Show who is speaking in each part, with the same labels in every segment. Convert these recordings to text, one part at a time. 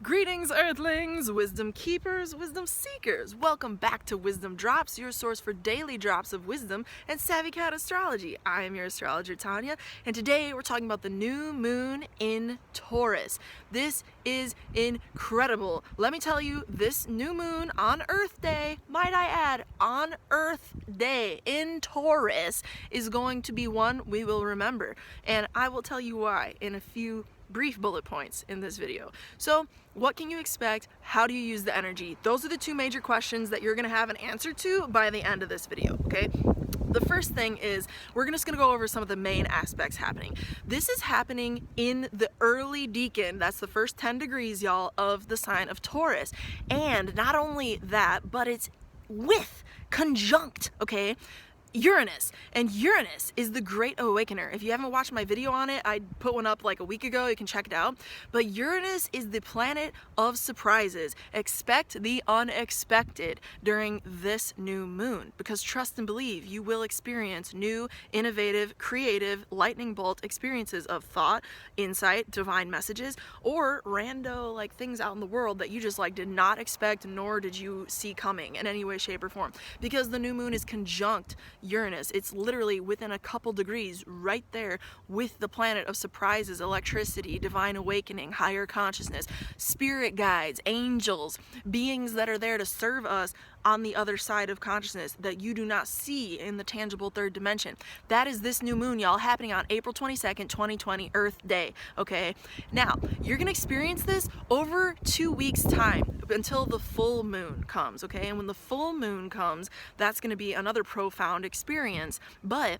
Speaker 1: Greetings, Earthlings, wisdom keepers, wisdom seekers. Welcome back to WizdomDropz, your source for daily drops of wisdom and savvy cat astrology. I am your astrologer, TONIA, and today we're talking about the new moon in Taurus. This is incredible. Let me tell you, this new moon on Earth Day, might I add, on Earth Day in Taurus, is going to be one we will remember. And I will tell you why in a few brief bullet points in this video. So what can you expect? How do you use the energy? Those are the two major questions that you're gonna have an answer to by the end of this video, okay? The first thing is we're just gonna go over some of the main aspects happening. This is happening in the early decan, that's the first 10 degrees, y'all, of the sign of Taurus. And not only that, but it's with conjunct, okay, Uranus. And Uranus is the Great Awakener. If you haven't watched my video on it, I put one up like a week ago, you can check it out. But Uranus is the planet of surprises. Expect the unexpected during this new moon, because trust and believe, you will experience new, innovative, creative, lightning bolt experiences of thought, insight, divine messages, or rando like things out in the world that you just like did not expect nor did you see coming in any way, shape, or form. Because the new moon is conjunct Uranus. It's literally within a couple degrees right there with the planet of surprises, electricity, divine awakening, higher consciousness, spirit guides, angels, beings that are there to serve us on the other side of consciousness that you do not see in the tangible third dimension. That is this new moon, y'all, happening on April 22nd, 2020, Earth Day, okay? Now, you're gonna experience this over 2 weeks' time until the full moon comes, okay? And when the full moon comes, that's gonna be another profound experience. But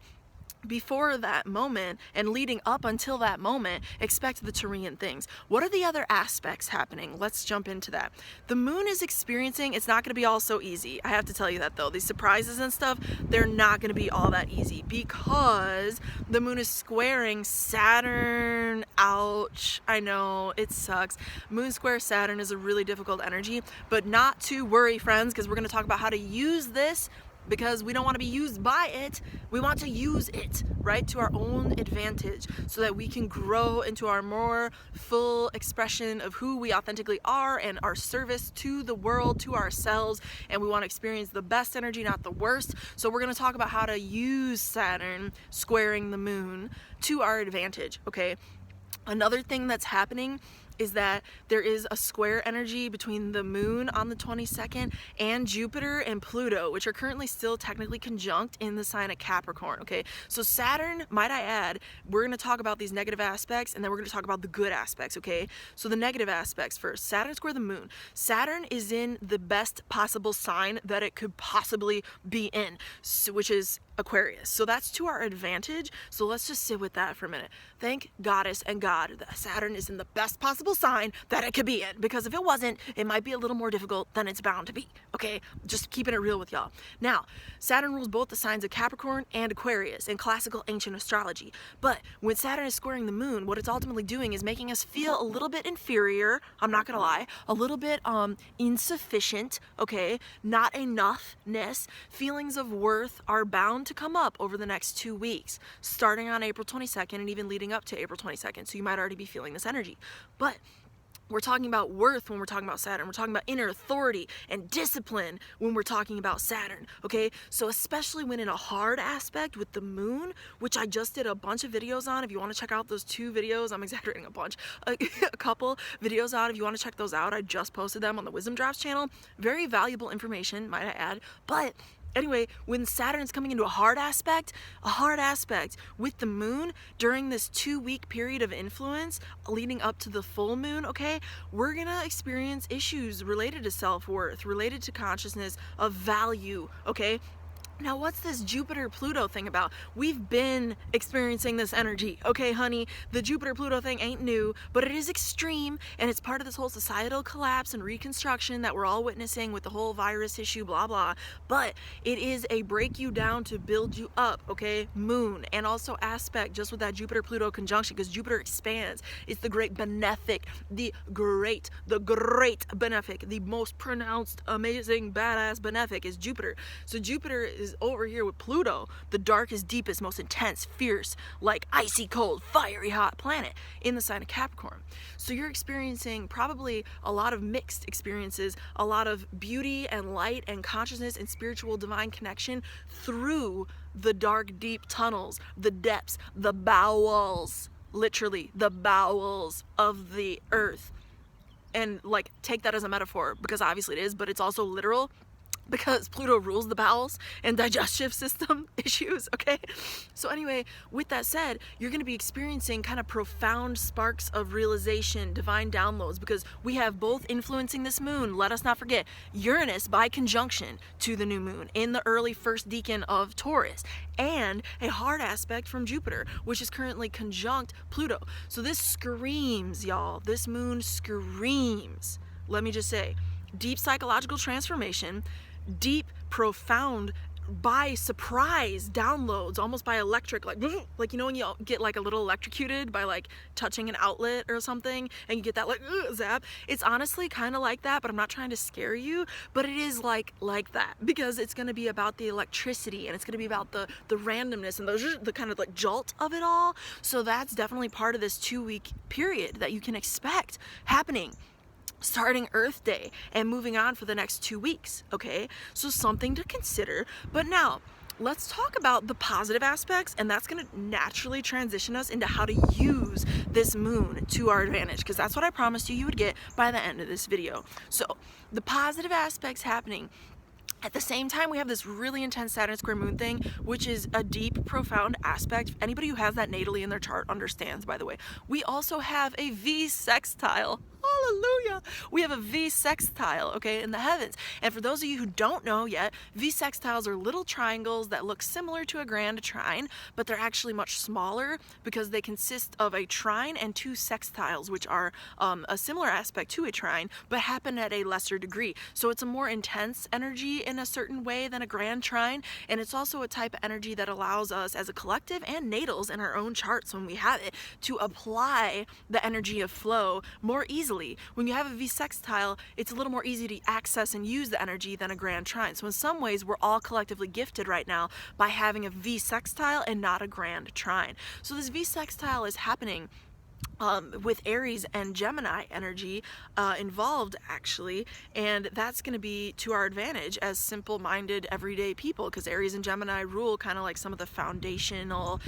Speaker 1: before that moment and leading up until that moment, expect the Taurian things. What are the other aspects happening? Let's jump into that. The moon is experiencing, it's not going to be all so easy. I have to tell you that though. These surprises and stuff, they're not going to be all that easy because the moon is squaring Saturn. Ouch. I know, it sucks. Moon square Saturn is a really difficult energy, but not to worry, friends, because we're going to talk about how to use this, because we don't want to be used by it. We want to use it, right, to our own advantage so that we can grow into our more full expression of who we authentically are and our service to the world, to ourselves, and we want to experience the best energy, not the worst. So we're going to talk about how to use Saturn squaring the moon to our advantage, okay? Another thing that's happening is that there is a square energy between the moon on the 22nd and Jupiter and Pluto, which are currently still technically conjunct in the sign of Capricorn, okay? So Saturn, might I add, we're gonna talk about these negative aspects and then we're gonna talk about the good aspects, okay? So the negative aspects first. Saturn square the moon. Saturn is in the best possible sign that it could possibly be in, which is Aquarius. So that's to our advantage. So let's just sit with that for a minute. Thank Goddess and God that Saturn is in the best possible sign that it could be in, because if it wasn't, it might be a little more difficult than it's bound to be, okay? Just keeping it real with y'all. Now, Saturn rules both the signs of Capricorn and Aquarius in classical ancient astrology. But when Saturn is squaring the moon, what it's ultimately doing is making us feel a little bit inferior, I'm not gonna lie, a little bit insufficient, okay? Not enoughness. Feelings of worth are bound to come up over the next 2 weeks, starting on April 22nd and even leading up to April 22nd. So you might already be feeling this energy. But we're talking about worth when we're talking about Saturn. We're talking about inner authority and discipline when we're talking about Saturn, okay? So especially when in a hard aspect with the moon, which I just did a bunch of videos on. If you want to check out those 2 videos, I'm exaggerating a bunch, a couple videos on. If you want to check those out, I just posted them on the WizdomDropz channel. Very valuable information, might I add. But anyway, when Saturn's coming into a hard aspect with the moon during this 2-week period of influence leading up to the full moon, okay, we're gonna experience issues related to self-worth, related to consciousness of value, okay? Now, what's this Jupiter-Pluto thing about? We've been experiencing this energy, okay, honey? The Jupiter-Pluto thing ain't new, but it is extreme, and it's part of this whole societal collapse and reconstruction that we're all witnessing with the whole virus issue, blah, blah. But it is a break you down to build you up, okay? Moon, and also aspect just with that Jupiter-Pluto conjunction, because Jupiter expands. It's the great benefic, the great benefic, the most pronounced, amazing, badass benefic is Jupiter. So Jupiter is is over here with Pluto, the darkest, deepest, most intense, fierce, like icy cold, fiery hot planet in the sign of Capricorn. So you're experiencing probably a lot of mixed experiences, a lot of beauty and light and consciousness and spiritual divine connection through the dark, deep tunnels, the depths, the bowels, literally the bowels of the earth. And like, take that as a metaphor, because obviously it is, but it's also literal, because Pluto rules the bowels and digestive system issues, okay? So anyway, with that said, you're going to be experiencing kind of profound sparks of realization, divine downloads, because we have both influencing this moon. Let us not forget Uranus by conjunction to the new moon in the early first decan of Taurus, and a hard aspect from Jupiter, which is currently conjunct Pluto. So this screams, y'all, this moon screams, let me just say, deep psychological transformation, deep, profound, by surprise downloads, almost by electric, like you know when you get like a little electrocuted by like touching an outlet or something, and you get that like zap. It's honestly kind of like that, but I'm not trying to scare you, but it is like that, because it's going to be about the electricity, and it's going to be about the randomness and the kind of like jolt of it all. So that's definitely part of this 2-week period that you can expect happening starting Earth Day and moving on for the next 2 weeks, okay? So something to consider. But now, let's talk about the positive aspects, and that's going to naturally transition us into how to use this moon to our advantage, because that's what I promised you would get by the end of this video. So, the positive aspects happening. At the same time, we have this really intense Saturn square moon thing, which is a deep, profound aspect. Anybody who has that natally in their chart understands, by the way. We also have a V sextile. Hallelujah! We have a V sextile, okay, in the heavens. And for those of you who don't know yet, V sextiles are little triangles that look similar to a grand trine, but they're actually much smaller because they consist of a trine and 2 sextiles, which are a similar aspect to a trine, but happen at a lesser degree. So it's a more intense energy in a certain way than a grand trine, and it's also a type of energy that allows us as a collective and natals in our own charts when we have it to apply the energy of flow more easily. When you have a V sextile, it's a little more easy to access and use the energy than a grand trine. So in some ways, we're all collectively gifted right now by having a V sextile and not a grand trine. So this V sextile is happening with Aries and Gemini energy involved, actually, and that's going to be to our advantage as simple-minded everyday people, because Aries and Gemini rule kind of like some of the foundational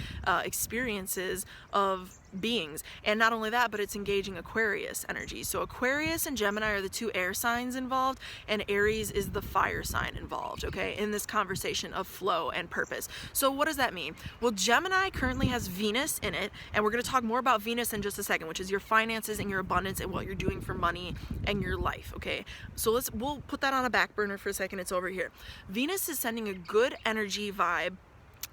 Speaker 1: experiences of beings. And not only that, but it's engaging Aquarius energy. So Aquarius and Gemini are the 2 air signs involved, and Aries is the fire sign involved, okay, in this conversation of flow and purpose. So what does that mean? Well, Gemini currently has Venus in it, and we're going to talk more about Venus in just a second, which is your finances and your abundance and what you're doing for money and your life, okay? So we'll put that on a back burner for a second. It's over here. Venus is sending a good energy vibe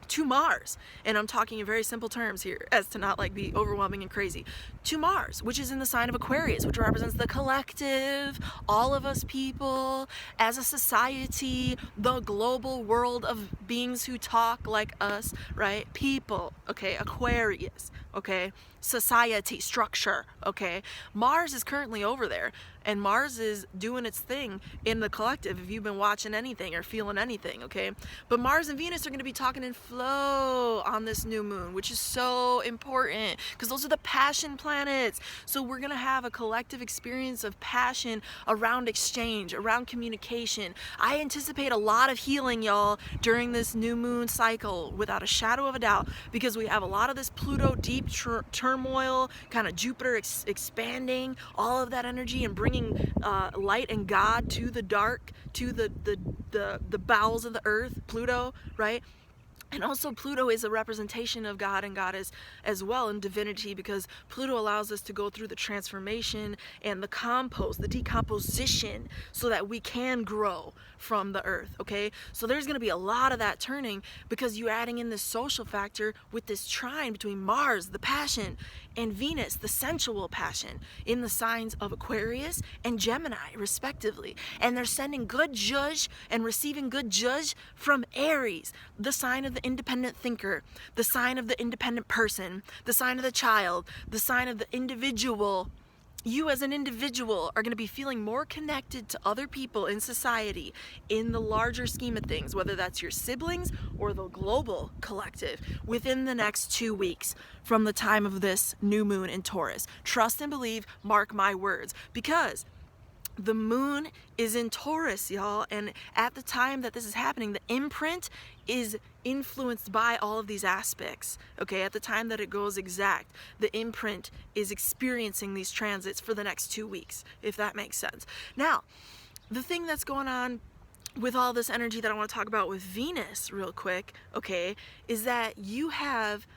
Speaker 1: to Mars, and I'm talking in very simple terms here as to not like be overwhelming and crazy, to Mars, which is in the sign of Aquarius, which represents the collective, all of us people as a society, the global world of beings who talk like us, right? People, okay? Aquarius, okay? Society, structure, okay? Mars is currently over there, and Mars is doing its thing in the collective if you've been watching anything or feeling anything, okay? But Mars and Venus are going to be talking in flow on this new moon, which is so important because those are the passion planets. So we're going to have a collective experience of passion around exchange, around communication. I anticipate a lot of healing, y'all, during this new moon cycle, without a shadow of a doubt, because we have a lot of this Pluto deep turmoil, kind of Jupiter expanding all of that energy and bringing light and God to the dark, to the bowels of the earth, Pluto, right? And also Pluto is a representation of God and Goddess as well in divinity, because Pluto allows us to go through the transformation and the decomposition so that we can grow from the earth, okay? So there's going to be a lot of that turning because you're adding in this social factor with this trine between Mars, the passion, and Venus, the sensual passion, in the signs of Aquarius and Gemini, respectively. And they're sending good judge and receiving good judge from Aries, the sign of the independent thinker, the sign of the independent person, the sign of the child, the sign of the individual you as an individual are going to be feeling more connected to other people in society in the larger scheme of things, whether that's your siblings or the global collective, within the next 2 weeks from the time of this new moon in Taurus. Trust and believe, mark my words, because the moon is in Taurus, y'all, and at the time that this is happening, the imprint is influenced by all of these aspects, okay? At the time that it goes exact, the imprint is experiencing these transits for the next 2 weeks, if that makes sense. Now, the thing that's going on with all this energy that I want to talk about with Venus real quick, okay, is that you have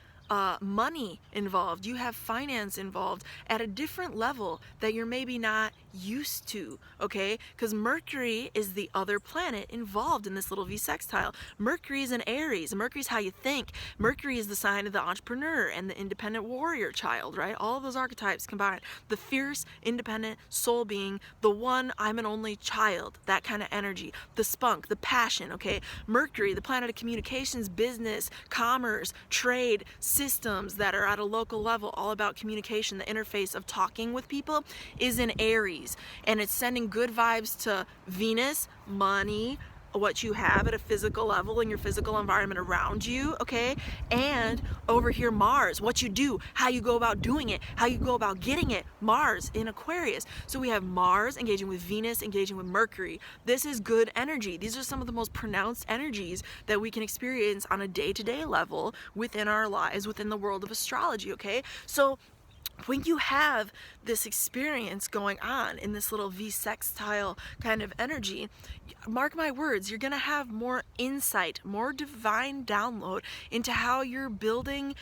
Speaker 1: money involved, you have finance involved at a different level that you're maybe not used to, okay? Because Mercury is the other planet involved in this little V sextile. Mercury is in Aries. Mercury is how you think. Mercury is the sign of the entrepreneur and the independent warrior child, right? All of those archetypes combined. The fierce, independent soul being, the one, I'm an only child, that kind of energy. The spunk, the passion, okay? Mercury, the planet of communications, business, commerce, trade, systems that are at a local level, all about communication, the interface of talking with people, is in Aries. And it's sending good vibes to Venus, money, what you have at a physical level in your physical environment around you, okay? And over here, Mars, what you do, how you go about doing it, how you go about getting it, Mars in Aquarius. So we have Mars engaging with Venus, engaging with Mercury. This is good energy. These are some of the most pronounced energies that we can experience on a day-to-day level within our lives, within the world of astrology, okay? So when you have this experience going on in this little V sextile kind of energy, mark my words, you're going to have more insight, more divine download into how you're building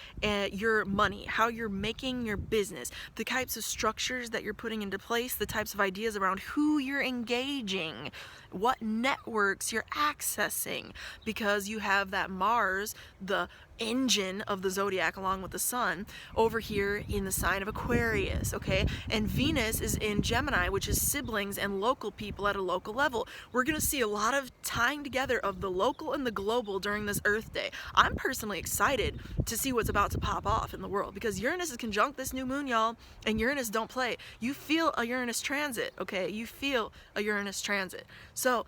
Speaker 1: your money, how you're making your business, the types of structures that you're putting into place, the types of ideas around who you're engaging, what networks you're accessing, because you have that Mars, the engine of the zodiac along with the sun, over here in the sign of Aquarius, okay? And Venus is in Gemini, which is siblings and local people at a local level. We're gonna see a lot of tying together of the local and the global during this Earth Day. I'm personally excited to see what's about to pop off in the world, because Uranus is conjunct this new moon, y'all, and Uranus don't play. You feel a Uranus transit, okay? You feel a Uranus transit. So,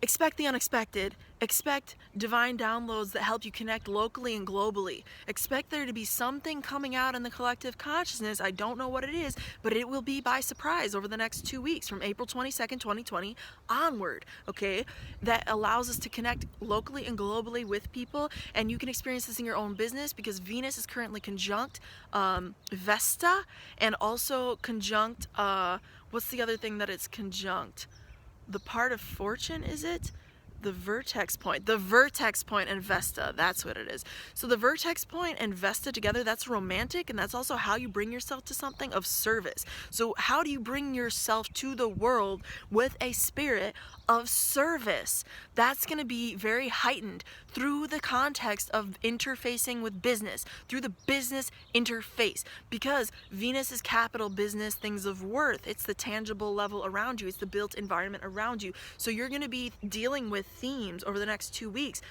Speaker 1: expect the unexpected. Expect divine downloads that help you connect locally and globally. Expect there to be something coming out in the collective consciousness. I don't know what it is, but it will be by surprise over the next 2 weeks from April 22nd, 2020 onward, okay? That allows us to connect locally and globally with people, and you can experience this in your own business because Venus is currently conjunct Vesta, and also conjunct, what's the other thing that it's conjunct? The part of fortune, is it? The vertex point and Vesta, that's what it is. So the vertex point and Vesta together, that's romantic, and that's also how you bring yourself to something of service. So how do you bring yourself to the world with a spirit of service? That's going to be very heightened through the context of interfacing with business, through the business interface, because Venus is capital business, things of worth. It's the tangible level around you. It's the built environment around you. So you're going to be dealing with themes over the next 2 weeks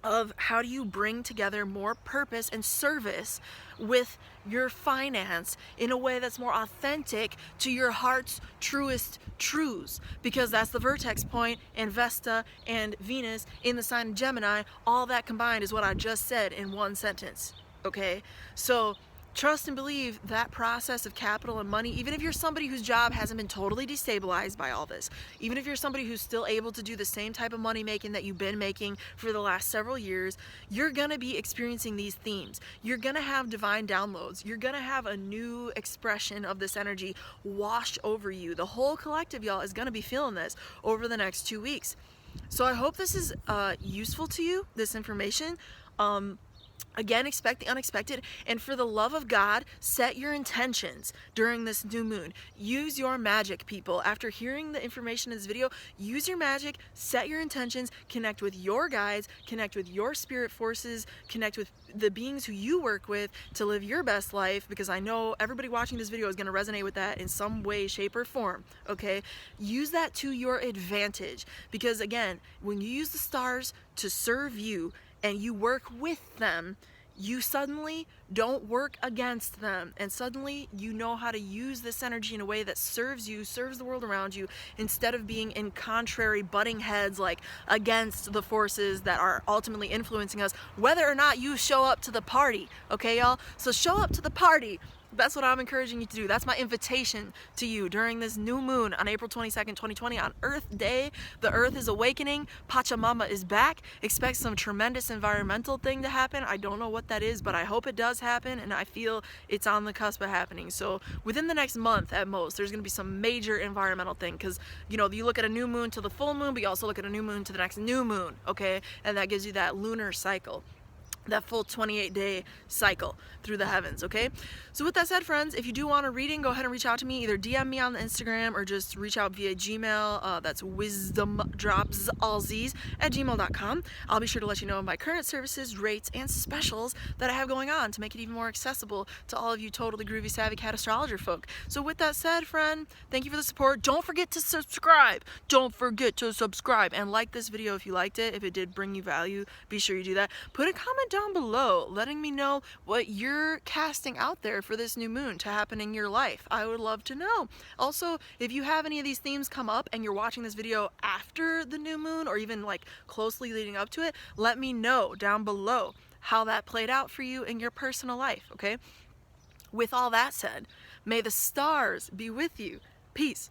Speaker 1: of how do you bring together more purpose and service with your finance in a way that's more authentic to your heart's truest truths, because that's the vertex point and Vesta and Venus in the sign of Gemini. All that combined is what I just said in one sentence, okay? So trust and believe that process of capital and money, even if you're somebody whose job hasn't been totally destabilized by all this, even if you're somebody who's still able to do the same type of money making that you've been making for the last several years, you're gonna be experiencing these themes. You're gonna have divine downloads. You're gonna have a new expression of this energy wash over you. The whole collective, y'all, is gonna be feeling this over the next 2 weeks. So I hope this is useful to you, this information. Again, expect the unexpected, and for the love of God, set your intentions during this new moon. Use your magic, people. After hearing the information in this video, use your magic, set your intentions, connect with your guides, connect with your spirit forces, connect with the beings who you work with to live your best life, because I know everybody watching this video is going to resonate with that in some way, shape, or form, okay? Use that to your advantage, because again, when you use the stars to serve you, and you work with them, you suddenly don't work against them, and suddenly you know how to use this energy in a way that serves you, serves the world around you, instead of being in contrary butting heads, like against the forces that are ultimately influencing us, whether or not you show up to the party. Okay, y'all? So show up to the party. That's what I'm encouraging you to do. That's my invitation to you during this new moon on April 22nd, 2020, on Earth Day. The Earth is awakening. Pachamama is back. Expect some tremendous environmental thing to happen. I don't know what that is, but I hope it does happen, and I feel it's on the cusp of happening. So within the next month at most, there's going to be some major environmental thing, because, you know, you look at a new moon to the full moon, but you also look at a new moon to the next new moon, okay? And that gives you that lunar cycle, that full 28-day cycle through the heavens, okay? So with that said, friends, if you do want a reading, go ahead and reach out to me. Either DM me on the Instagram or just reach out via Gmail. That's WizdomDropz, all Z's, at gmail.com. I'll be sure to let you know of my current services, rates, and specials that I have going on to make it even more accessible to all of you totally groovy, savvy cat astrologer folk. So with that said, friend, thank you for the support. Don't forget to subscribe. Don't forget to subscribe and like this video if you liked it. If it did bring you value, be sure you do that. Put a comment down below letting me know what you're casting out there for this new moon to happen in your life. I would love to know. Also, if you have any of these themes come up and you're watching this video after the new moon, or even like closely leading up to it, let me know down below how that played out for you in your personal life, okay? With all that said, may the stars be with you. Peace.